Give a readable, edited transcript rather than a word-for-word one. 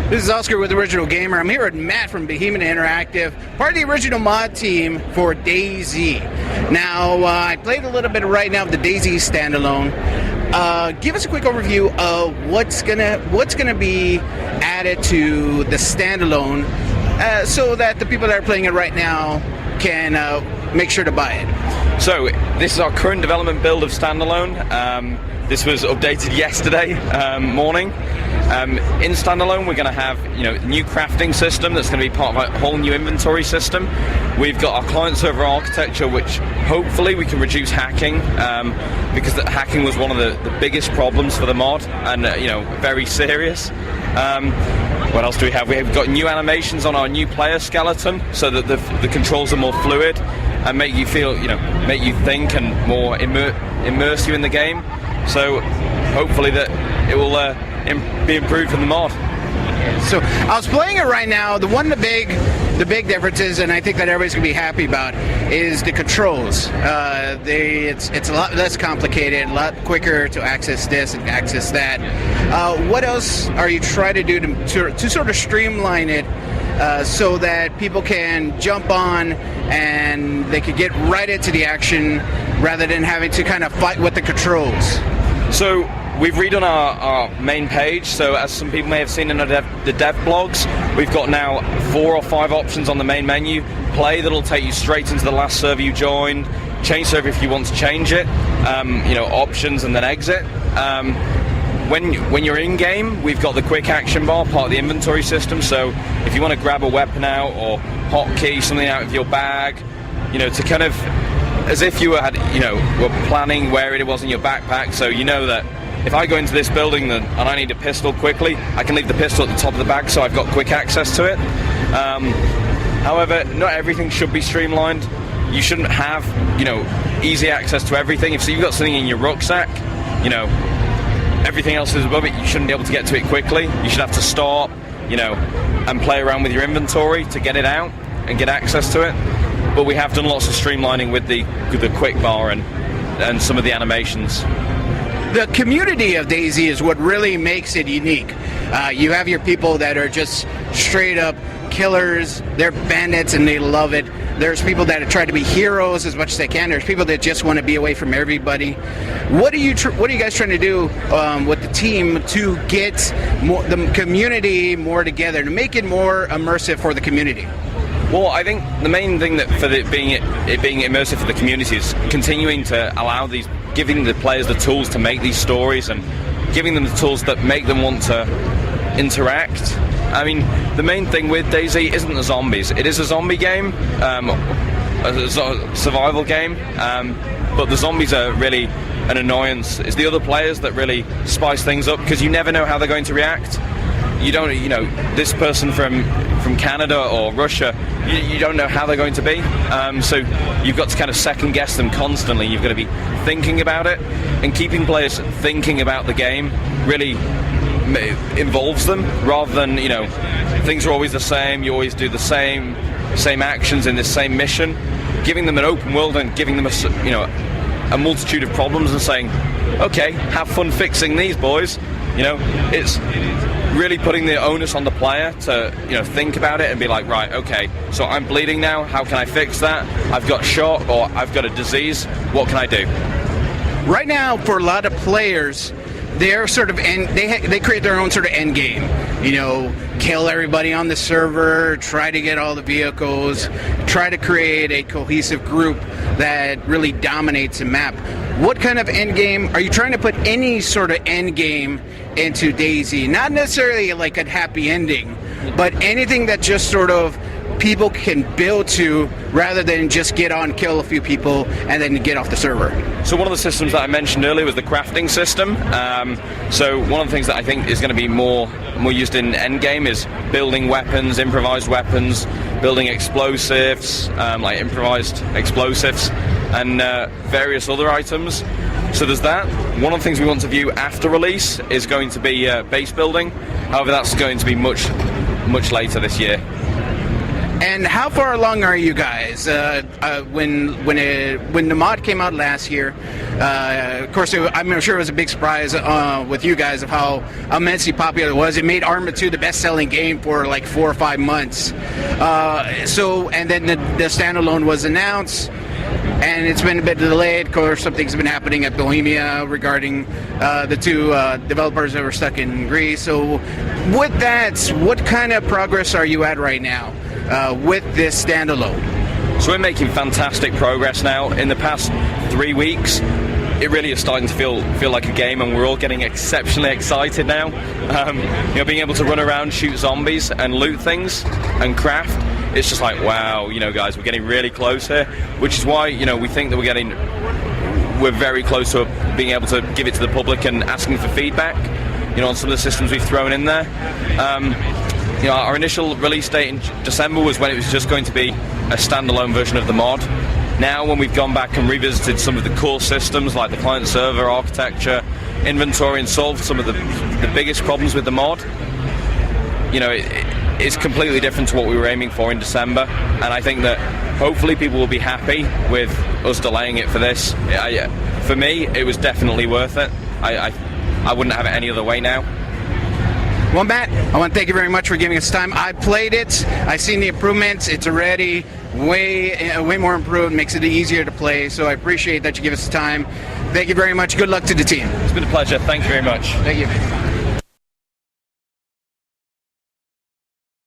This is Oscar with Original Gamer. I'm here with Matt from Bohemia Interactive, part of the original mod team for DayZ. Now, I played a little bit right now of the DayZ Standalone. Give us a quick overview of what's gonna be added to the Standalone, so that the people that are playing it right now can make sure to buy it. So, this is our current development build of Standalone. This was updated yesterday morning. In Standalone, we're going to have new crafting system that's going to be part of a whole new inventory system. We've got our client-server architecture, which hopefully we can reduce hacking, because hacking was one of the biggest problems for the mod, and very serious. What else do we have? We've got new animations on our new player skeleton, so that the controls are more fluid and make you feel, make you think and more immerse you in the game. So hopefully that it will be improved from the mod. So I was playing it right now. The big differences, and I think that everybody's gonna be happy about, is the controls. It's a lot less complicated, a lot quicker to access this and access that. What else are you trying to do to sort of streamline it, so that people can jump on and they could get right into the action rather than having to kind of fight with the controls? So we've redone our main page, so as some people may have seen in the dev blogs, we've got now 4 or 5 options on the main menu. Play, that'll take you straight into the last server you joined. Change server if you want to change it. Options and then exit. When you're in game, we've got the quick action bar, part of the inventory system, so if you want to grab a weapon out or hotkey something out of your bag, to kind of, as if you were planning where it was in your backpack, so you know that if I go into this building and I need a pistol quickly, I can leave the pistol at the top of the bag, so I've got quick access to it. However, not everything should be streamlined. You shouldn't have, easy access to everything. If you've got something in your rucksack, everything else is above it, you shouldn't be able to get to it quickly. You should have to stop, and play around with your inventory to get it out and get access to it. But we have done lots of streamlining with the quick bar and some of the animations. The community of DayZ is what really makes it unique. You have your people that are just straight up killers, they're bandits and they love it. There's people that try to be heroes as much as they can. There's people that just want to be away from everybody. What are you guys trying to do with the team to get the community more together, to make it more immersive for the community? Well, I think the main thing that for it being immersive for the community is continuing to allow giving the players the tools to make these stories and giving them the tools that make them want to interact. I mean, the main thing with DayZ isn't the zombies. It is a zombie game, a survival game, but the zombies are really an annoyance. It's the other players that really spice things up, because you never know how they're going to react. You don't, this person from Canada or Russia, you don't know how they're going to be. So you've got to kind of second guess them constantly. You've got to be thinking about it, and keeping players thinking about the game really involves them, rather than things are always the same. You always do the same actions in this same mission. Giving them an open world and giving them a multitude of problems and saying, okay, have fun fixing these, boys. It's really putting the onus on the player to think about it and be like, right, okay, so I'm bleeding now, how can I fix that? I've got shot, or I've got a disease, what can I do? Right now, for a lot of players, they're sort of they create their own sort of end game. Kill everybody on the server, try to get all the vehicles, try to create a cohesive group that really dominates the map. What kind of end game are you trying to put? Any sort of end game into DayZ? Not necessarily like a happy ending, but anything that just sort of people can build to, rather than just get on, kill a few people, and then get off the server. So one of the systems that I mentioned earlier was the crafting system. So one of the things that I think is going to be more used in Endgame is building weapons, improvised weapons, building explosives, like improvised explosives, and various other items. So there's that. One of the things we want to view after release is going to be base building. However, that's going to be much later this year. And how far along are you guys? When the mod came out last year, of course, I'm sure it was a big surprise with you guys of how immensely popular it was. It made ArmA II the best-selling game for like 4 or 5 months. And then the standalone was announced, and it's been a bit delayed. Of course, some things have been happening at Bohemia regarding the 2 developers that were stuck in Greece. So, with that, what kind of progress are you at right now with this standalone? So we're making fantastic progress now. In the past 3 weeks, it really is starting to feel like a game, and we're all getting exceptionally excited now. Being able to run around, shoot zombies, and loot things, and craft. It's just like, wow, guys, we're getting really close here, which is why, we think that we're very close to being able to give it to the public and asking for feedback, on some of the systems we've thrown in there. Our initial release date in December was when it was just going to be a standalone version of the mod. Now, when we've gone back and revisited some of the core systems like the client-server architecture, inventory, and solved some of the biggest problems with the mod, it's completely different to what we were aiming for in December, and I think that hopefully people will be happy with us delaying it for this. For me, it was definitely worth it. I wouldn't have it any other way now. Well, Matt, I want to thank you very much for giving us time. I played it. I've seen the improvements. It's already way more improved. Makes it easier to play. So I appreciate that you give us the time. Thank you very much. Good luck to the team. It's been a pleasure. Thank you very much. Thank you.